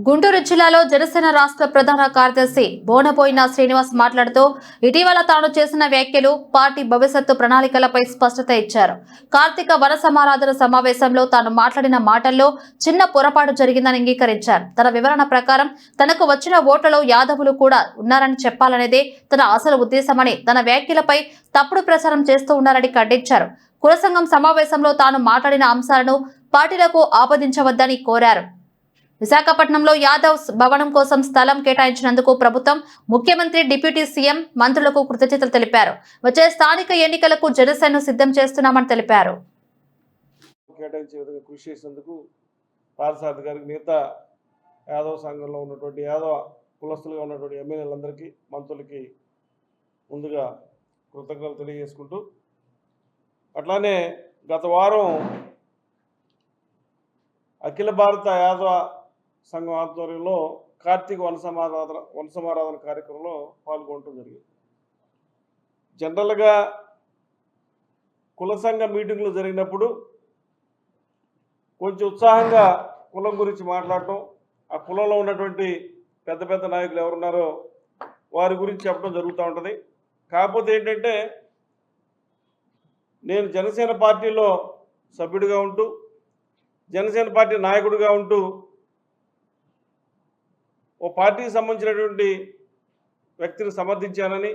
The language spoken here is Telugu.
గుంటూరు జిల్లాలో జనసేన రాష్ట్ర ప్రధాన కార్యదర్శి బోనబోయిన శ్రీనివాస్ మాట్లాడుతూ ఇటీవల తాను చేసిన వ్యాఖ్యలు పార్టీ భవిష్యత్తు ప్రణాళికలపై స్పష్టత ఇచ్చారు. కార్తీక వన సమారాధన సమావేశంలో తాను మాట్లాడిన మాటల్లో చిన్న పొరపాటు జరిగిందని అంగీకరించారు. తన వివరణ ప్రకారం తనకు వచ్చిన ఓట్లలో యాదవులు కూడా ఉన్నారని చెప్పాలనేదే తన అసలు ఉద్దేశమని, తన వ్యాఖ్యలపై తప్పుడు ప్రచారం చేస్తూ ఉన్నారని ఖండించారు. కుల సంఘం సమావేశంలో తాను మాట్లాడిన అంశాలను పార్టీలకు ఆపాదించవద్దని కోరారు. విశాఖపట్నంలో యాదవ్ భవనం కోసం స్థలం కేటాయించినందుకు ప్రభుత్వం, ముఖ్యమంత్రి, డిప్యూటీ సీఎం, మంత్రులకు కృతజ్ఞతలు తెలిపారు. వచ్చే స్థానిక ఎన్నికలకు జనసేనను సిద్ధం చేస్తున్నామని తెలిపారు. కృషి చేసినందుకు పార్సారథి గారికి, మిగతా యాదవ్ సంఘంలో ఉన్నటువంటి యాదవ కులస్తులుగా ఉన్నటువంటి ఎమ్మెల్యేలందరికీ, మంత్రులకి ముందుగా కృతజ్ఞతలు తెలియజేసుకుంటూ, అట్లానే గత వారం అఖిల భారత యాదవ సంఘం ఆధ్వర్యంలో కార్తీక వన సమారాధన కార్యక్రమంలో పాల్గొనడం జరిగింది. జనరల్గా కుల సంఘ మీటింగ్లు జరిగినప్పుడు కొంచెం ఉత్సాహంగా కులం గురించి మాట్లాడటం, ఆ కులంలో ఉన్నటువంటి పెద్ద పెద్ద నాయకులు ఎవరున్నారో వారి గురించి చెప్పడం జరుగుతూ ఉంటుంది. కాకపోతే ఏంటంటే, నేను జనసేన పార్టీలో సభ్యుడిగా ఉంటూ, జనసేన పార్టీ నాయకుడిగా ఉంటూ, ఓ పార్టీకి సంబంధించినటువంటి వ్యక్తిని సమర్థించానని,